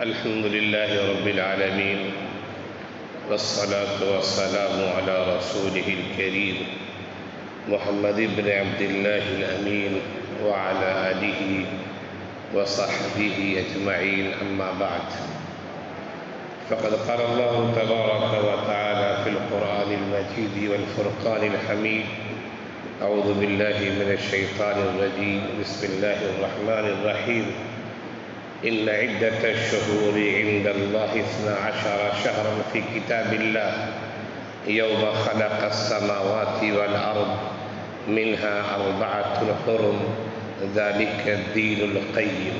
الحمد لله رب العالمين والصلاة والسلام على رسوله الكريم محمد بن عبد الله الأمين وعلى آله وصحبه أجمعين أما بعد فقد قال الله تبارك وتعالى في القرآن المجيد والفرقان الحميد أعوذ بالله من الشيطان الرجيم بسم الله الرحمن الرحيم إن عدة الشهور عند الله 12 شهرا في كتاب الله يوم خلق السماوات والأرض منها 4 حرم ذلك الدين القيم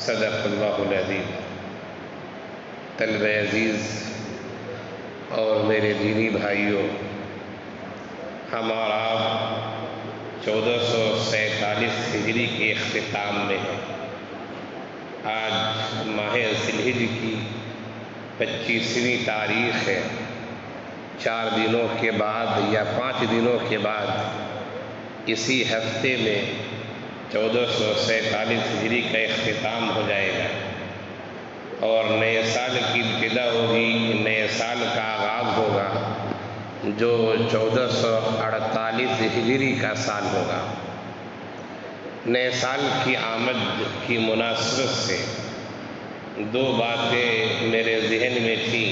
صدق الله العظيم۔ طلبہ عزیز اور میرے دینی بھائیوں، ہمارا 1447 ہجری کے اختتام میں ہے۔ آج ماہ ذی الحجہ کی 25ویں تاریخ ہے۔ 4 دنوں کے بعد یا 5 دنوں کے بعد اسی ہفتے میں 1447 ہجری کا اختتام ہو جائے گا اور نئے سال کی ابتدا ہوگی، نئے سال کا آغاز ہوگا جو 1448 ہجری کا سال ہوگا۔ نئے سال کی آمد کی مناسبت سے 2 باتیں میرے ذہن میں تھیں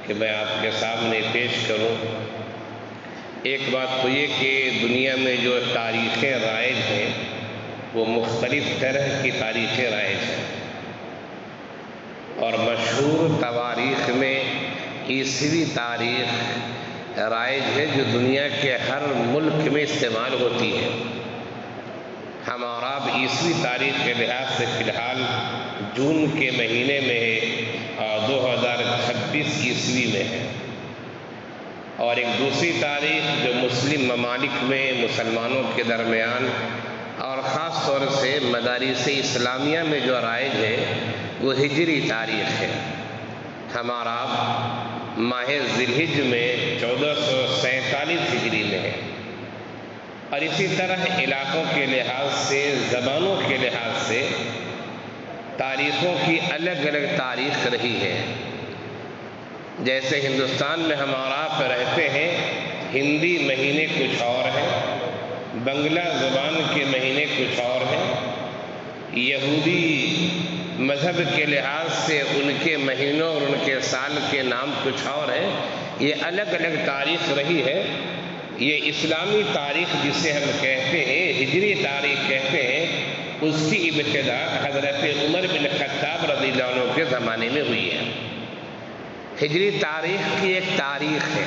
کہ میں آپ کے سامنے پیش کروں۔ ایک بات تو یہ کہ دنیا میں جو تاریخیں رائج ہیں وہ مختلف طرح کی تاریخیں رائج ہیں، اور مشہور تواریخ میں عیسوی تاریخ رائج ہے جو دنیا کے ہر ملک میں استعمال ہوتی ہے۔ ہمارا اب عیسوی تاریخ کے لحاظ سے فی الحال جون کے مہینے میں ہے اور 2026 عیسوی میں ہے، اور ایک دوسری تاریخ جو مسلم ممالک میں مسلمانوں کے درمیان اور خاص طور سے مدارس اسلامیہ میں جو رائج ہے وہ ہجری تاریخ ہے۔ ہمارا اب ماہ ذی الحجہ میں 1447 ہجری میں ہے، اور اسی طرح علاقوں کے لحاظ سے، زبانوں کے لحاظ سے تاریخوں کی الگ الگ تاریخ رہی ہے۔ جیسے ہندوستان میں ہم آپ رہتے ہیں، ہندی مہینے کچھ اور ہیں، بنگلہ زبان کے مہینے کچھ اور ہیں، یہودی مذہب کے لحاظ سے ان کے مہینوں اور ان کے سال کے نام کچھ اور ہیں۔ یہ الگ الگ تاریخ رہی ہے۔ یہ اسلامی تاریخ جسے ہم کہتے ہیں، ہجری تاریخ کہتے ہیں، اس کی ابتدا حضرت عمر بن خطاب رضی اللہ عنہ کے زمانے میں ہوئی ہے۔ ہجری تاریخ کی ایک تاریخ ہے،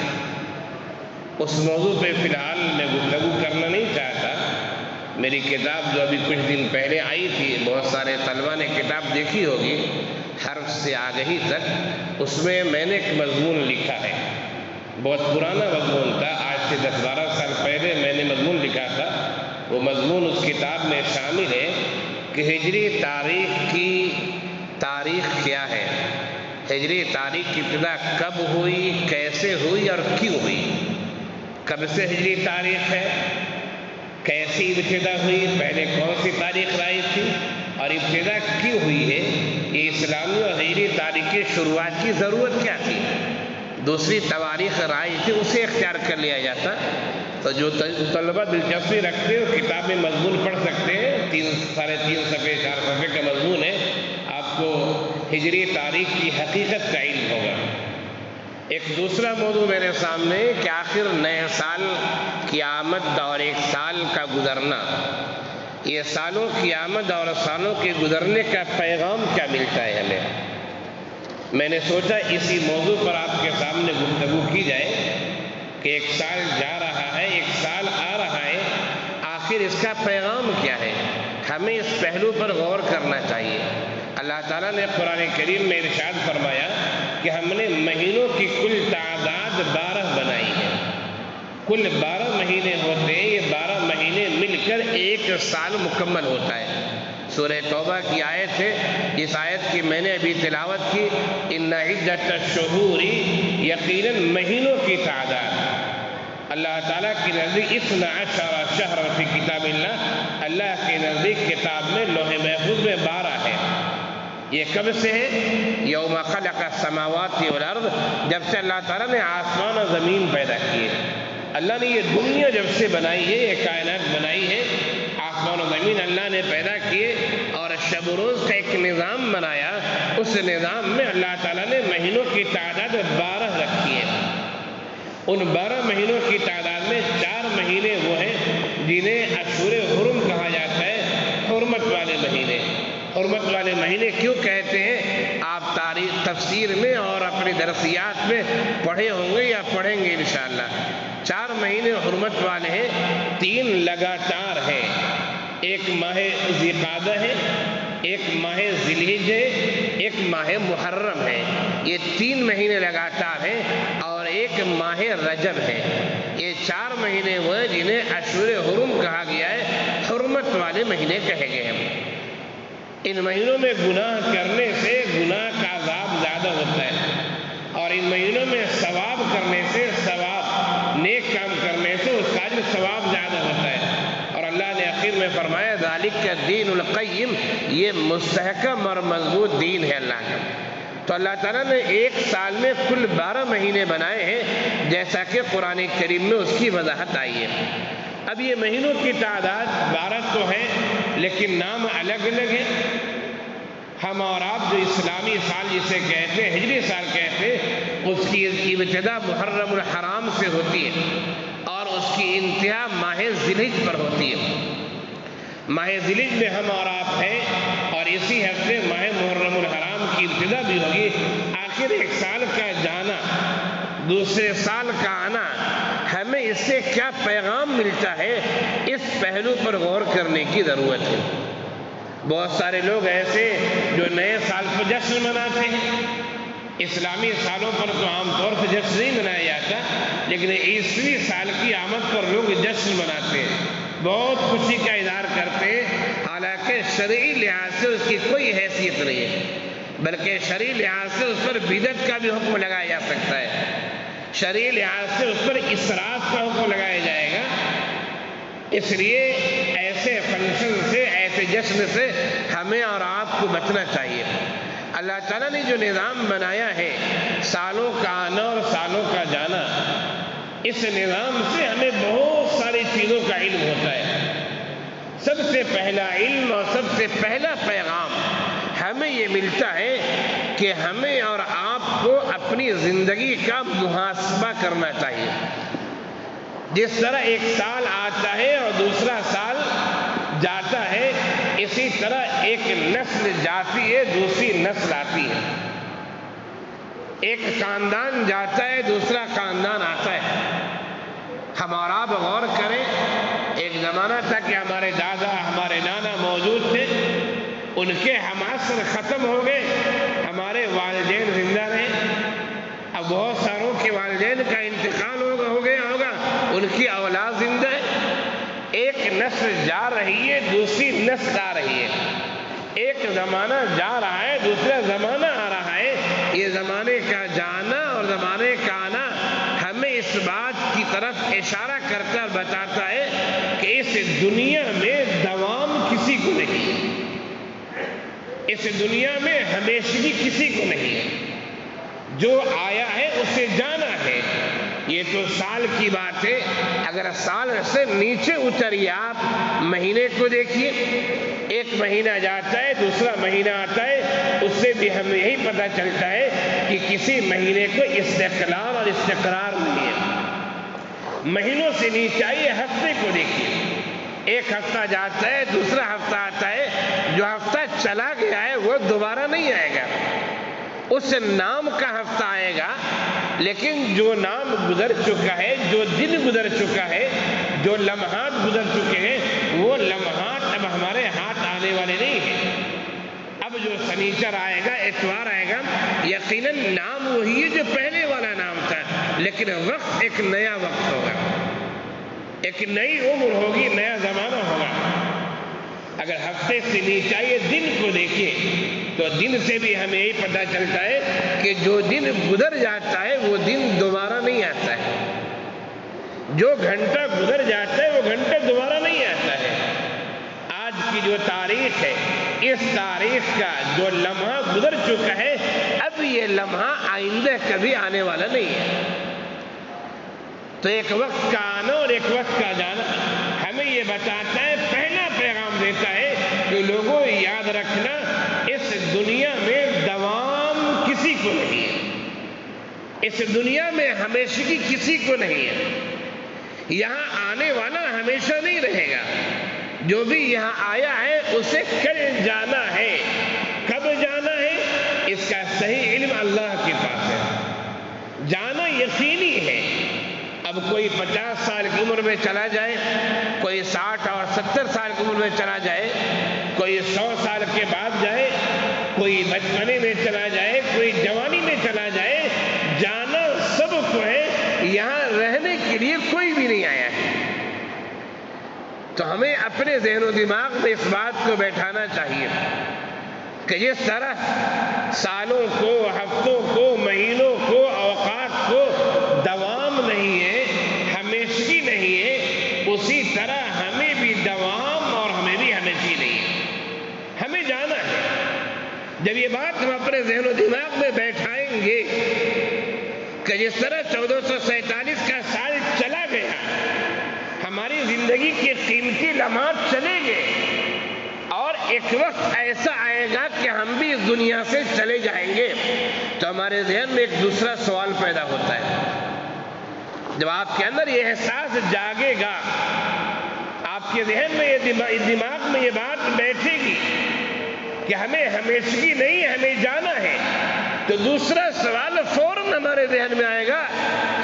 اس موضوع پہ فی الحال میں گفتگو کرنا نہیں چاہتا۔ میری کتاب جو ابھی کچھ دن پہلے آئی تھی، بہت سارے طلبہ نے کتاب دیکھی ہوگی، حرف سے آگہی تک، اس میں میں نے ایک مضمون لکھا ہے، بہت پرانا مضمون تھا، آج سے 10-12 سال پہلے میں نے مضمون لکھا تھا۔ وہ مضمون اس کتاب میں شامل ہے کہ ہجری تاریخ کی تاریخ کیا ہے، ہجری تاریخ کی ابتدا کب ہوئی، کیسے ہوئی اور کیوں ہوئی۔ کب سے ہجری تاریخ ہے، کیسی ابتدا ہوئی، پہلے کون سی تاریخ رائج تھی، اور ابتدا کیوں ہوئی ہے۔ یہ اسلامی اور ہجری تاریخ کی شروعات کی ضرورت کیا تھی۔ دوسری تواریخ رائج تھی، اسے اختیار کر لیا جاتا۔ تو جو طلبہ دلچسپی رکھتے ہیں کتاب میں مضمون پڑھ سکتے ہیں، 3-3.5 صفحے 4 صفحے کا مضمون ہے، آپ کو ہجری تاریخ کی حقیقت کا علم ہوگا۔ ایک دوسرا موضوع میرے سامنے کہ آخر نئے سال کی آمد اور ایک سال کا گزرنا، یہ سالوں کی آمد اور سالوں کے گزرنے کا پیغام کیا ملتا ہے ہمیں۔ میں نے سوچا اسی موضوع پر آپ کے سامنے گفتگو کی جائے کہ ایک سال جا رہا ہے، ایک سال آ رہا ہے، آخر اس کا پیغام کیا ہے۔ ہمیں اس پہلو پر غور کرنا چاہیے۔ اللہ تعالیٰ نے قرآن کریم میں ارشاد فرمایا کہ ہم نے مہینوں کی کل تعداد 12 بنائی ہے۔ کل 12 مہینے ہوتے ہیں، یہ 12 مہینے مل کر ایک سال مکمل ہوتا ہے۔ سورہ توبہ کی آیت ہے، اس آیت کی میں نے ابھی تلاوت کی، ان عدت الشہور، یقیناً مہینوں کی تعداد اللہ تعالیٰ کے نزدیک 12 شہر فی کتاب اللہ، اللہ کے نزدیک کتاب میں لوح محفوظ میں 12 ہے۔ یہ کب سے ہے؟ یوم خلق السماوات والارض، جب سے اللہ تعالیٰ نے آسمان اور زمین پیدا کیے۔ اللہ نے یہ دنیا جب سے بنائی ہے، یہ کائنات بنائی ہے، آسمان و زمین اللہ نے پیدا کیے اور شب و روز کا ایک نظام بنایا۔ اس نظام میں اللہ تعالیٰ نے مہینوں کی تعداد 12 رکھی ہے۔ ان 12 مہینوں کی تعداد میں 4 مہینے وہ ہیں جنہیں اشہر حرم کہا جاتا ہے، حرمت والے مہینے۔ حرمت والے مہینے کیوں کہتے ہیں؟ آپ تاریخ تفسیر میں اور اپنی درسیات میں پڑھے ہوں گے یا پڑھیں گے انشاءاللہ۔ 4 مہینے حرمت والے ہیں، 3 لگاتار ہیں۔ ایک ماہ ذی قعدہ ہے، ایک ماہ ذی الحجہ ہے، ایک ماہ محرم ہے۔ یہ 3 مہینے لگاتار ہیں اور ایک ماہ رجب ہے۔ یہ 4 مہینے وہ ہیں جنہیں اشہر حرم کہا گیا ہے، حرمت والے مہینے کہے گئے ہیں۔ ان مہینوں میں گناہ کرنے سے گناہ کا عذاب زیادہ ہوتا ہے، اور ان مہینوں میں ثواب کرنے سے ثواب، نیک کام کرنے سے اس کا ثواب زیادہ ہوتا ہے۔ اور اللہ نے آخر میں فرمایا ذالک الدین القیم، یہ مستحکم اور مضبوط دین ہے اللہ کا۔ تو اللہ تعالیٰ نے ایک سال میں کل 12 مہینے بنائے ہیں، جیسا کہ قرآن کریم میں اس کی وضاحت آئی ہے۔ اب یہ مہینوں کی تعداد 12 تو ہے، لیکن نام الگ الگ ہیں۔ ہم اور آپ جو اسلامی سال جسے کہتے ہیں، ہجری سال کہتے ہیں، اس کی ابتدا محرم الحرام سے ہوتی ہے اور اس کی انتہا ماہ ذی الحجہ پر ہوتی ہے۔ ماہ ذی الحجہ میں ہم اور آپ ہیں، اور اسی ہفتے ماہ محرم الحرام کی ابتدا بھی ہوگی۔ آخر ایک سال کا جانا، دوسرے سال کا آنا، ہمیں اس سے کیا پیغام ملتا ہے، اس پہلو پر غور کرنے کی ضرورت ہے۔ بہت سارے لوگ ایسے جو نئے سال پر جشن مناتے ہیں۔ اسلامی سالوں پر تو عام طور سے جشن نہیں منایا جاتا، لیکن عیسوی سال کی آمد پر لوگ جشن مناتے ہیں، بہت خوشی کا اظہار کرتے ہیں، حالانکہ شرعی لحاظ سے اس کی کوئی حیثیت نہیں ہے، بلکہ شرعی لحاظ سے اس پر بدعت کا بھی حکم لگایا جا سکتا ہے۔ شرعی لحاظ سے اس پر اسراف کا حکم لگایا جائے گا۔ اس لیے ایسے فنکشن سے، ایسے جشن سے ہمیں اور آپ کو بچنا چاہیے۔ اللہ تعالیٰ نے جو نظام بنایا ہے، سالوں کا آنا اور سالوں کا جانا، اس نظام سے ہمیں بہت ساری چیزوں کا علم ہوتا ہے۔ سب سے پہلا علم اور سب سے پہلا پیغام ہمیں یہ ملتا ہے کہ ہمیں اور آپ کو اپنی زندگی کا محاسبہ کرنا چاہیے۔ جس طرح ایک سال آتا ہے اور دوسرا سال جاتا ہے، اسی طرح ایک نسل جاتی ہے، دوسری نسل آتی ہے۔ ایک خاندان جاتا ہے، دوسرا خاندان آتا ہے۔ ہم اور آپ غور کریں، ایک زمانہ تھا کہ ہمارے دادا، ہمارے نانا موجود تھے، ان کے ہم عصر ختم ہو گئے، ہمارے والدین زندہ رہے۔ اب بہت ساروں کے والدین کا انتقال ہو گیا ہوگا، ان کی اولاد زندہ ہے۔ ایک نسل جا رہی ہے، دوسری نسل آ رہی ہے۔ ایک زمانہ جا رہا ہے، دوسرا زمانہ آ رہا ہے۔ یہ زمانے کا جانا اور زمانے کا آنا ہمیں اس بات کی طرف اشارہ کرتا اور بتاتا ہے کہ اس دنیا میں دوام کسی کو نہیں ہے، اس دنیا میں ہمیشگی کسی کو نہیں ہے۔ جو آیا ہے اسے جانا ہے۔ یہ تو سال کی بات ہے۔ اگر سال سے نیچے اتریے، آپ مہینے کو دیکھیے، ایک مہینہ جاتا ہے، دوسرا مہینہ آتا ہے، اس سے بھی ہمیں یہی پتہ چلتا ہے کہ کسی مہینے کو استقلال اور استقرار نہیں ہے۔ مہینوں سے نیچے آئیے، ہفتے کو دیکھیے، ایک ہفتہ جاتا ہے، دوسرا ہفتہ آتا ہے، جو ہفتہ چلا گیا ہے وہ دوبارہ نہیں آئے گا۔ اس نام کا ہفتہ آئے گا، لیکن جو نام گزر چکا ہے، جو دن گزر چکا ہے، جو لمحات گزر چکے ہیں، وہ لمحات اب ہمارے ہاتھ آنے والے نہیں ہیں۔ اب جو سنیچر آئے گا، اتوار آئے گا، یقیناً نام وہی ہے جو پہلے والا نام تھا، لیکن وقت ایک نیا وقت ہوگا، ایک نئی عمر ہوگی، نیا زمانہ ہوگا۔ اگر ہفتے سے نیچے آئیے، دن کو دیکھیے، تو دن سے بھی ہمیں یہی پتہ چلتا ہے کہ جو دن گزر جاتا ہے وہ دن دوبارہ نہیں آتا ہے، جو گھنٹہ گزر جاتا ہے وہ گھنٹہ دوبارہ نہیں آتا ہے۔ آج کی جو تاریخ ہے، اس تاریخ کا جو لمحہ گزر چکا ہے، اب یہ لمحہ آئندہ کبھی آنے والا نہیں ہے۔ تو ایک وقت کا آنا اور ایک وقت کا جانا ہمیں یہ بتاتا ہے، پہلا پیغام دیتا ہے کہ لوگوں یاد رکھنا، اس دنیا میں دوام کسی کو نہیں ہے، اس دنیا میں ہمیشگی کسی کو نہیں ہے۔ یہاں آنے والا ہمیشہ نہیں رہے گا، جو بھی یہاں آیا ہے اسے کل جانا ہے۔ کب جانا ہے اس کا صحیح علم اللہ کے پاس ہے، جانا یقینی ہے۔ اب کوئی 50 سال کی عمر میں چلا جائے، کوئی 60 اور 70 سال کی عمر میں چلا جائے، کوئی 100 سال کے بعد جائے، کوئی بچپنے میں چلا جائے، کوئی جوانی میں چلا جائے، جانا سب کو ہے، یہاں رہنے کے لیے کوئی بھی نہیں آیا ہے۔ تو ہمیں اپنے ذہن و دماغ میں اس بات کو بیٹھانا چاہیے کہ جس طرح سالوں کو، ہفتوں کو، مہینوں کو، اوقات کو دوام نہیں ہے، ہمیشگی نہیں ہے، اسی طرح ہمیں بھی دوام اور ہمیں بھی ہمیشگی نہیں ہے، ہمیں جانا ہے۔ جب یہ بات ہم اپنے ذہن و دماغ میں بیٹھائیں گے کہ جس طرح 1447 کا سال چلا گیا، ہماری زندگی کے قیمتی لمحات چلے گئے، اور ایک وقت ایسا آئے گا کہ ہم بھی اس دنیا سے چلے جائیں گے، تو ہمارے ذہن میں ایک دوسرا سوال پیدا ہوتا ہے۔ جب آپ کے اندر یہ احساس جاگے گا، آپ کے ذہن میں یہ دماغ میں یہ بات بیٹھے گی کہ ہمیں ہمیشگی نہیں، ہمیں جانا ہے، تو دوسرا سوال فوراً ہمارے ذہن میں آئے گا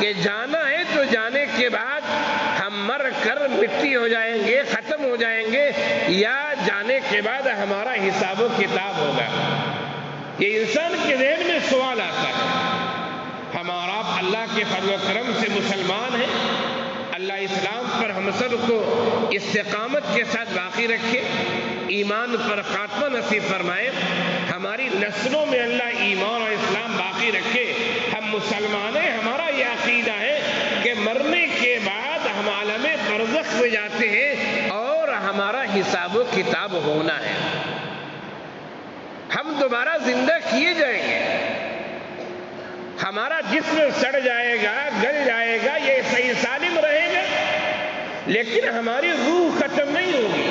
کہ جانا ہے تو جانے کے بعد ہم مر کر مٹی ہو جائیں گے، ختم ہو جائیں گے، یا جانے کے بعد ہمارا حساب و کتاب ہوگا۔ یہ انسان کے ذہن میں سوال آتا ہے۔ ہمارا اللہ کے فضل و کرم سے مسلمان ہیں، اللہ اسلام پر ہم سب کو استقامت کے ساتھ باقی رکھے، ایمان پر خاتمہ نصیب فرمائے، ہماری نسلوں میں اللہ ایمان اور اسلام باقی رکھے۔ ہم مسلمان ہیں، ہمارا یہ عقیدہ ہے کہ مرنے کے بعد ہم عالم برزخ میں جاتے ہیں اور ہمارا حساب و کتاب ہونا ہے، ہم دوبارہ زندہ کیے جائیں گے، ہمارا جسم سڑ جائے گا، گل جائے گا، یہ صحیح سالم رہے گا، لیکن ہماری روح ختم نہیں ہوگی۔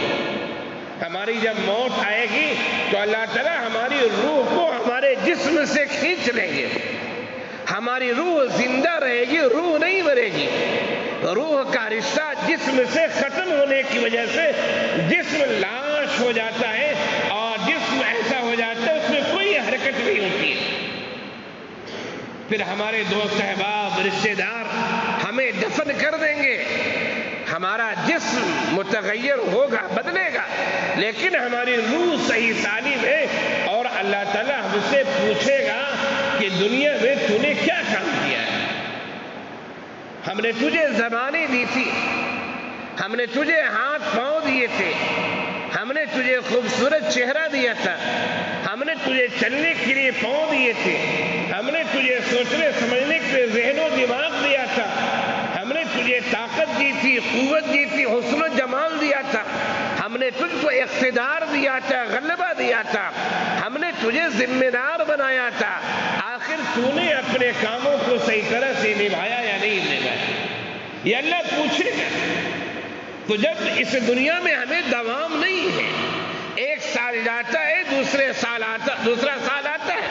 ہماری جب موت آئے گی تو اللہ تعالیٰ ہماری روح کو ہمارے جسم سے کھینچ لیں گے، ہماری روح زندہ رہے گی، روح نہیں مرے گی۔ روح کا رشتہ جسم سے ختم ہونے کی وجہ سے جسم لاش ہو جاتا ہے، اور جسم ایسا ہو جاتا ہے اس میں کوئی حرکت نہیں ہوتی ہے۔ پھر ہمارے دوست احباب، رشتے دار ہمیں دفن کر دیں گے، ہمارا جسم متغیر ہوگا، بدلے گا، لیکن ہماری روح صحیح سالم ہے، اور اللہ تعالیٰ ہم سے پوچھے گا کہ دنیا میں تو نے کیا کام کیا ہے؟ ہم نے تجھے زبانیں دی تھی، ہم نے تجھے ہاتھ پاؤں دیے تھے، ہم نے تجھے خوبصورت چہرہ دیا تھا، ہم نے تجھے چلنے کے لیے پاؤں دیے تھے، ہم نے تجھے سوچنے سمجھنے کے لیے ذہن و دماغ دیا تھا، ہم نے تجھے طاقت دی تھی، قوت دی تھی، حسن و جمال دیا تھا، ہم نے تجھ کو اقتدار دیا تھا، غلبہ دیا تھا، ہم نے تجھے ذمہ دار بنایا تھا، آخر تو نے اپنے کاموں کو صحیح طرح سے نبھایا یا نہیں نبھایا؟ یہ اللہ پوچھے گا۔ تو جب اس دنیا میں ہمیں دوام نہیں ہے، ایک سال جاتا ہے، دوسرا سال آتا ہے،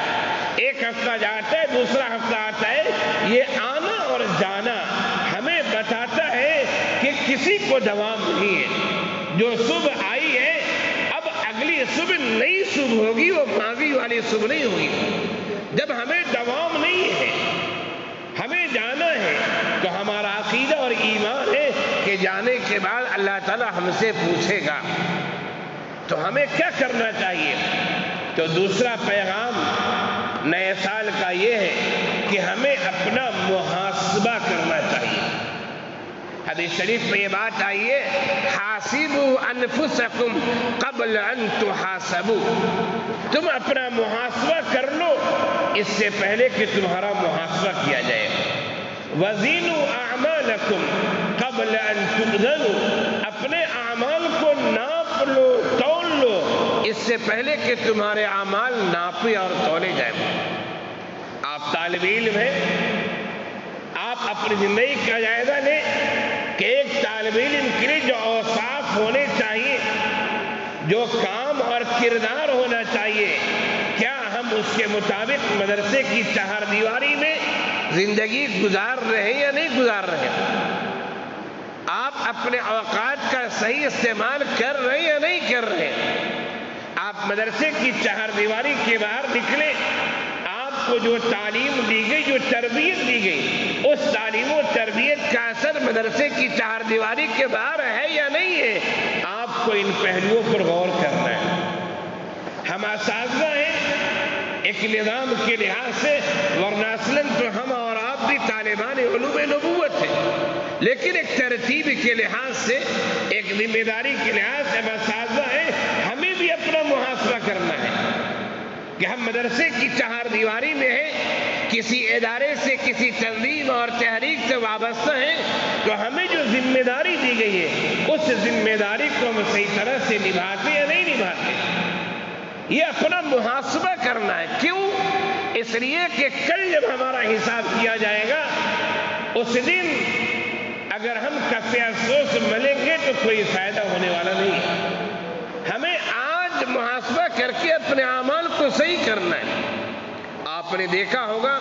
ایک ہفتہ جاتا ہے، دوسرا ہفتہ آتا ہے، یہ آنا اور جانا ہمیں بتاتا ہے کہ کسی کو دوام نہیں ہے۔ جو صبح آئی ہے، اب اگلی صبح نئی صبح ہوگی، وہ ماضی والی صبح نہیں ہوگی۔ جب ہمیں دوام نہیں ہے، ہمیں جانا ہے، تو ہمارا عقیدہ اور ایمان ہے کہ جانے کے بعد اللہ تعالیٰ ہم سے پوچھے گا۔ تو ہمیں کیا کرنا چاہیے؟ تو دوسرا پیغام نئے سال کا یہ ہے کہ ہمیں اپنا محاسبہ کرنا چاہیے۔ حدیث شریف میں یہ بات آئی ہے، حاسبوا انفسکم قبل ان تحاسبوا، تم اپنا محاسبہ کر لو اس سے پہلے کہ تمہارا محاسبہ کیا جائے۔ وزنوا اعمالکم قبل ان تؤذنوا، اپنے اعمال کو ناپ لو، تول اس سے پہلے کہ تمہارے اعمال ناپے اور تولے جائیں۔ آپ طالب علم ہیں، آپ اپنی زندگی کا جائزہ لیں کہ ایک طالب علم کے لیے جو اوصاف ہونے چاہیے، جو کام اور کردار ہونا چاہیے، کیا ہم اس کے مطابق مدرسے کی چہار دیواری میں زندگی گزار رہے ہیں یا نہیں گزار رہے ہیں؟ آپ اپنے اوقات کا صحیح استعمال کر رہے ہیں یا نہیں کر رہے ہیں؟ آپ مدرسے کی چہار دیواری کے باہر نکلیں، آپ کو جو تعلیم دی گئی، جو تربیت دی گئی، اس تعلیم و تربیت کا اثر مدرسے کی چہار دیواری کے باہر ہے یا نہیں ہے؟ آپ کو ان پہلوؤں پر غور کرنا ہے۔ ہم اساتذہ ہیں ایک نظام کے لحاظ سے، ورنہ اصلاً تو ہم اور آپ بھی طالبان علوم نبوت ہیں، لیکن ایک ترتیب کے لحاظ سے، ایک ذمہ داری کے لحاظ سے ہم اساتذہ ہیں، ہمیں بھی اپنا محاسبہ کرنا ہے کہ ہم مدرسے کی چہار دیواری میں ہیں، کسی ادارے سے، کسی تنظیم اور تحریک سے وابستہ ہیں، تو ہمیں جو ذمہ داری دی گئی ہے اس ذمہ داری کو ہم صحیح طرح سے نبھاتے یا نہیں نبھاتے، یہ اپنا محاسبہ کرنا ہے۔ کیوں؟ اس لیے کہ کل جب ہمارا حساب کیا جائے گا، اس دن اگر ہم کفِ افسوس ملیں گے تو کوئی فائدہ ہونے والا نہیں ہے۔ ہمیں آج محاسبہ کر کے اپنے اعمال کو صحیح کرنا ہے۔ آپ نے دیکھا ہوگا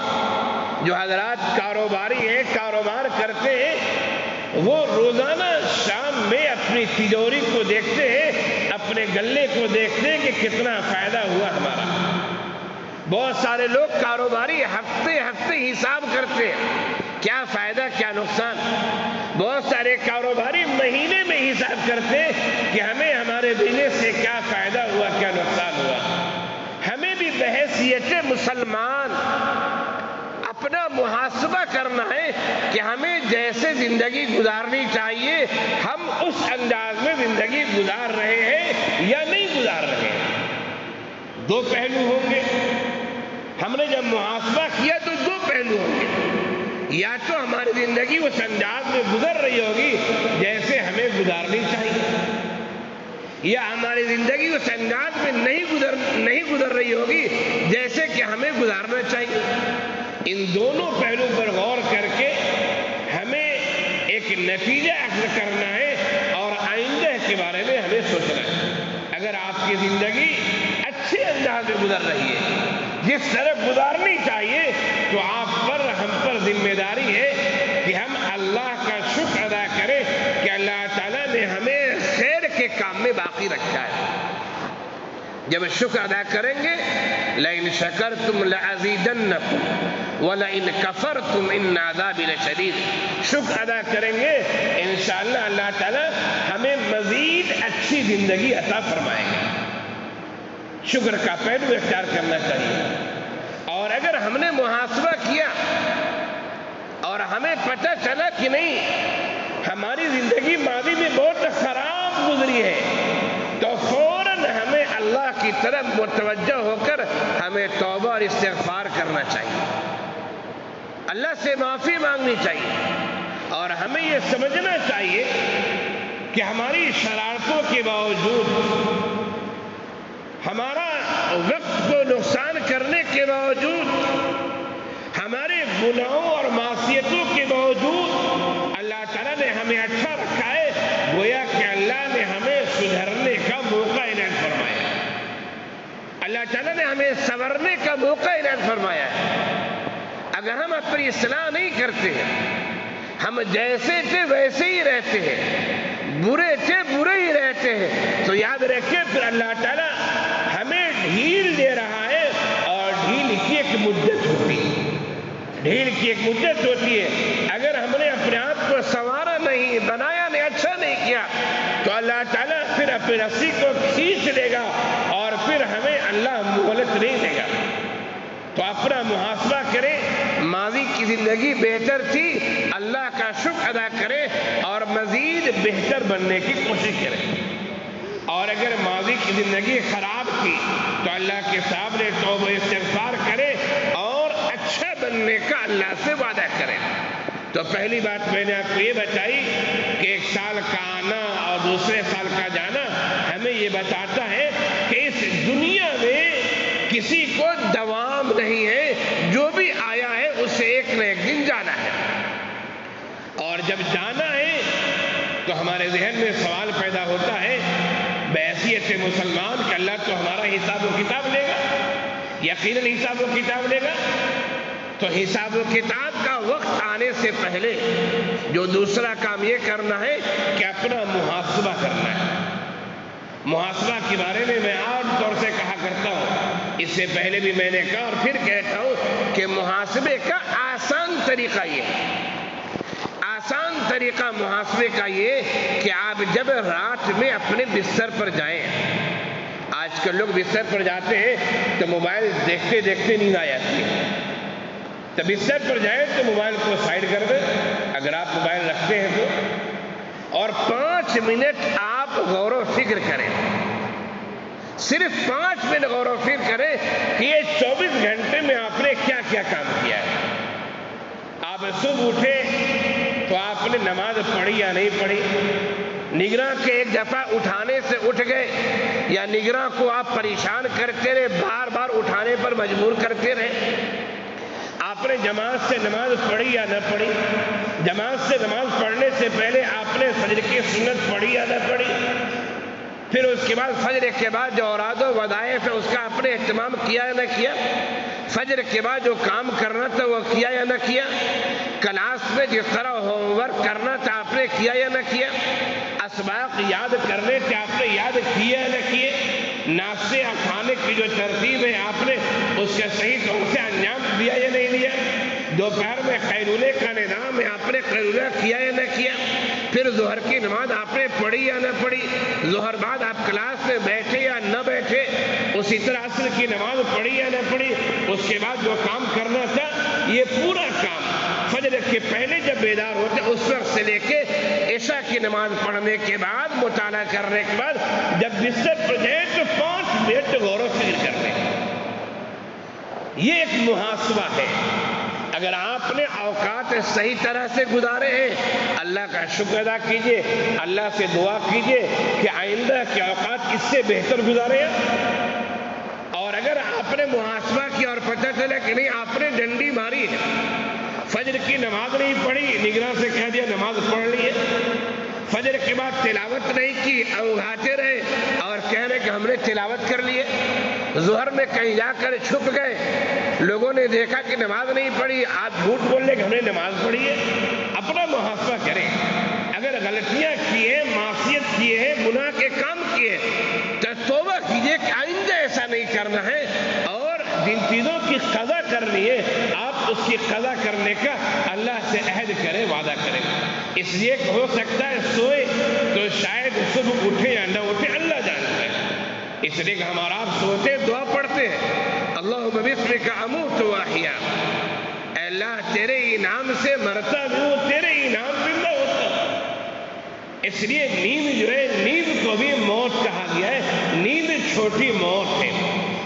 جو حضرات کاروباری ہیں، کاروبار کرتے ہیں، وہ روزانہ شام میں اپنی تجوری کو دیکھتے ہیں، اپنے گلے کو دیکھتے ہیں کہ کتنا فائدہ ہوا ہمارا۔ بہت سارے لوگ کاروباری ہفتے ہفتے حساب کرتے ہیں، کیا فائدہ کیا نقصان۔ بہت سارے کاروباری مہینے میں حساب کرتے ہیں کہ ہمیں ہمارے بزنس سے کیا فائدہ ہوا، کیا نقصان ہوا۔ ہمیں بھی بحیثیت مسلمان اپنا محاسبہ کرنا ہے کہ ہمیں جیسے زندگی گزارنی چاہیے، ہم اس انداز میں زندگی گزار رہے ہیں یا نہیں گزار رہے ہیں۔ دو پہلو ہوں گے۔ ہم نے جب محاسبہ کیا تو دو پہلو ہوں گے، یا تو ہماری زندگی اس انداز میں گزر رہی ہوگی جیسے ہمیں گزارنی چاہیے، یا ہماری زندگی اس انداز میں نہیں گزر رہی ہوگی جیسے کہ ہمیں گزارنا چاہیے۔ ان دونوں پہلو پر غور کر کے ہمیں ایک نتیجہ اخذ کرنا ہے اور آئندہ کے بارے میں ہمیں سوچنا ہے۔ اگر آپ کی زندگی اچھے انداز میں گزر رہی ہے، جس طرح گزارنی چاہیے، تو آپ پر، ہم پر ذمہ داری ہے کہ ہم اللہ کا شکر ادا کریں کہ اللہ تعالیٰ نے ہمیں خیر کے کام میں باقی رکھا ہے۔ جب شکر ادا کریں گے، لَإِن شَكَرْتُمْ لَأَزِيدَنَّكُمْ وَلَإِن كَفَرْتُمْ إِنَّ عَذَابِي لَشَدِيدٌ۔ شکر ادا کریں گے، انشاءاللہ اللہ تعالیٰ ہمیں مزید اچھی زندگی عطا فرمائے گا۔ شکر کا پہلو اختیار کرنا چاہیے۔ اور اگر ہم نے محاسبہ کیا اور ہمیں پتہ چلا کہ نہیں، ہماری زندگی ماضی میں بہت خراب گزری ہے، تو فوراً ہمیں اللہ کی طرف متوجہ ہو کر ہمیں توبہ اور استغفار کرنا چاہیے، اللہ سے معافی مانگنی چاہیے، اور ہمیں یہ سمجھنا چاہیے کہ ہماری شرارتوں کے باوجود، ہمارا وقت کو نقصان کرنے کے باوجود، ہمارے گناہوں اور معصیتوں کے باوجود اللہ تعالیٰ نے ہمیں اچھا رکھا ہے، گویا کہ اللہ نے ہمیں سدھرنے کا موقع عنایت فرمایا ہے، اللہ تعالیٰ نے ہمیں سنورنے کا موقع عنایت فرمایا ہے۔ اگر ہم اپنی اصلاح نہیں کرتے ہیں، ہم جیسے تھے ویسے ہی رہتے ہیں، برے تھے برے ہی رہتے ہیں، تو یاد رکھیں پھر اللہ تعالیٰ ہمیں ڈھیل دے رہا ہے، اور ڈھیل کی ایک مدت ہوتی ہے، ڈھیل کی ایک مدت ہوتی ہے۔ اگر ہم نے اپنے آپ کو سنوارا نہیں، بنایا نہیں، اچھا نہیں کیا، تو اللہ تعالیٰ پھر اپنی رسی کو کھینچ لے گا، اور پھر ہمیں اللہ مہلت نہیں دے گا۔ تو اپنا محاسبہ کریں، ماضی کی زندگی بہتر تھی، اللہ کا شکر ادا کریں اور مزید بہتر بننے کی کوشش کریں، اور اگر ماضی کی زندگی خراب تھی تو اللہ کے سامنے توبہ استغفار کریں اور اچھا بننے کا اللہ سے وعدہ کریں۔ تو پہلی بات میں نے آپ کو یہ بتائی کہ ایک سال کا آنا اور دوسرے سال کا جانا ہمیں یہ بتاتا ہے کہ اس کسی کو دوام نہیں ہے، جو بھی آیا ہے اسے ایک نہ ایک دن جانا ہے، اور جب جانا ہے تو ہمارے ذہن میں سوال پیدا ہوتا ہے بحیثیت مسلمان کہ اللہ تو ہمارا حساب و کتاب لے گا، یقیناً حساب و کتاب لے گا۔ تو حساب و کتاب کا وقت آنے سے پہلے جو دوسرا کام یہ کرنا ہے کہ اپنا محاسبہ کرنا ہے۔ محاسبہ کے بارے میں عام طور سے کہا کرتا ہوں، اس سے پہلے بھی میں نے کہا اور پھر کہتا ہوں کہ محاسبے کا آسان طریقہ یہ ہے، آسان طریقہ محاسبے کا یہ کہ آپ جب رات میں اپنے بستر پر جائیں، آج کل لوگ بستر پر جاتے ہیں تو موبائل دیکھتے دیکھتے نیند آ جاتی ہے، تو بستر پر جائیں تو موبائل کو سائڈ کر دیں اگر آپ موبائل رکھتے ہیں تو، اور 5 منٹ آپ غور و فکر کریں، صرف 5 منٹ غور و فکر کریں کہ یہ 24 گھنٹے میں آپ نے کیا کیا کام کیا ہے۔ آپ صبح اٹھے تو آپ نے نماز پڑھی یا نہیں پڑھی، نگراں کے ایک دفعہ اٹھانے سے اٹھ گئے یا نگراں کو آپ پریشان کرتے رہے، بار بار اٹھانے پر مجبور کرتے رہے، آپ نے جماعت سے نماز پڑھی یا نہ پڑھی، جماعت سے نماز پڑھنے سے پہلے آپ نے فجر کی سنت پڑھی یا نہ پڑھی، پھر اس کے بعد فجر کے بعد جو اوراد و وظائف ہے اس کا آپ نے اہتمام کیا یا نہ کیا، فجر کے بعد جو کام کرنا تھا وہ کیا یا نہ کیا، کلاس میں جس طرح ہوم ورک کرنا تھا آپ نے کیا یا نہ کیا، اسباق یاد کرنے تھے آپ نے یاد کیا یا نہ کیے، ناشتے یا کھانے کی جو ترتیب ہے آپ نے اس کا صحیح طور سے انجام دیا یا نہیں دیا، دوپہر میں قیلولے کا نظام ہے آپ نے قیلولہ کیا یا نہ کیا، پھر ظہر کی نماز آپ نے پڑھی یا نہ پڑھی، ظہر بعد آپ کلاس میں بیٹھے یا نہ بیٹھے، اسی طرح عصر کی نماز پڑھی یا نہ پڑھی، اس کے بعد جو کام کرنا تھا یہ پورا کام فجر کے پہلے جب بیدار ہوتے اس وقت سے لے کے عشاء کی نماز پڑھنے کے بعد مطالعہ کرنے کے بعد جب بستر پر جائیں تو 5 منٹ غور و فکر کرنے، یہ ایک محاسبہ ہے۔ اگر آپ نے اوقات صحیح طرح سے گزارے ہیں اللہ کا شکر ادا کیجئے، اللہ سے دعا کیجئے کہ آئندہ کے اوقات اس سے بہتر گزارے ہیں، اور اگر آپ نے محاسبہ کیا اور پتہ چلا کہ نہیں آپ نے ڈنڈی ماری ہے، فجر کی نماز نہیں پڑھی، نگراں سے کہہ دیا نماز پڑھ لی ہے، فجر کے بعد تلاوت نہیں کی، انگھاتے رہے اور کہہ رہے کہ ہم نے تلاوت کر لی ہے، ظہر میں کہیں جا کر چھپ گئے، لوگوں نے دیکھا کہ نماز نہیں پڑھی، آپ جھوٹ بول لے کہ ہم نے نماز پڑھی ہے، اپنا محاسبہ کریں۔ اگر غلطیاں کی ہیں، معصیت کیے ہیں، گناہ کے کام کیے تو توبہ کیجئے کہ آئندہ ایسا نہیں کرنا ہے، اور جن چیزوں کی قضا کرنی ہے آپ اس کی قضا کرنے کا اللہ سے عہد کریں، وعدہ کریں۔ اس لیے کہ ہو سکتا ہے سوئے تو شاید صبح اٹھے یا نہ اٹھے اللہ جانتا ہے، اس لیے کہ ہمارا آپ سوتے دعا پڑھتے ہیں اللہم بسمک اموت واحیا، اے اللہ تیرے انعام سے مرتا بھی ہوں، تیرے انعام زندہ ہوتا ہوں۔ اس لیے نیند جو ہے، نیند کو بھی موت کہا گیا ہے، نیند چھوٹی موت ہے۔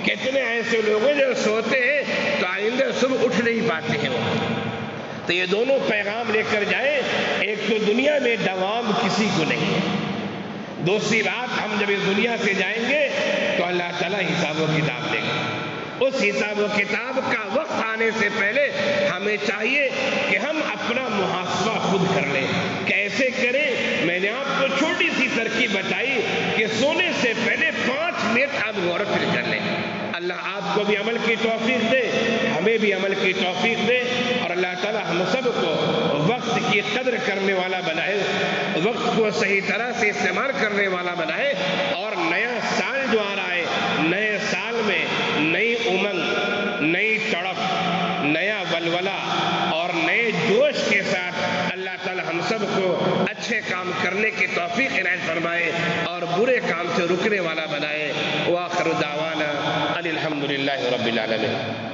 کتنے ایسے لوگ ہیں جو سوتے ہیں تو آئندہ صبح اٹھ نہیں پاتے ہیں، وہ تو یہ دونوں پیغام لے کر جائیں، ایک تو دنیا میں دوام کسی کو نہیں ہے، دوسری بات ہم جب اس دنیا سے جائیں گے تو اللہ تعالیٰ حساب و کتاب دے گا، اس حساب و کتاب کا وقت آنے سے پہلے ہمیں چاہیے کہ ہم اپنا محاسبہ خود کر لیں۔ کیسے کریں؟ میں نے آپ کو چھوٹی سی ترکیب بتائی کہ سونے سے پہلے 5 منٹ آپ غور و فکر کر لیں۔ اللہ آپ کو بھی عمل کی توفیق دے، ہمیں بھی عمل کی توفیق دے، اور اللہ تعالیٰ ہم سب کو وقت کی قدر کرنے والا بنائے، وقت کو صحیح طرح سے استعمال کرنے والا بنائے، اور نیا سال جو آ رہا ہے، نئے سال میں نئی امنگ، نئی تڑپ، نیا ولولہ اور نئے جوش کے ساتھ اللہ تعالیٰ ہم سب کو اچھے کام کرنے کی توفیق عنایت فرمائے اور برے کام سے رکنے والا بنائے۔ وآخر دعوانا ان الحمد للہ رب العالمین۔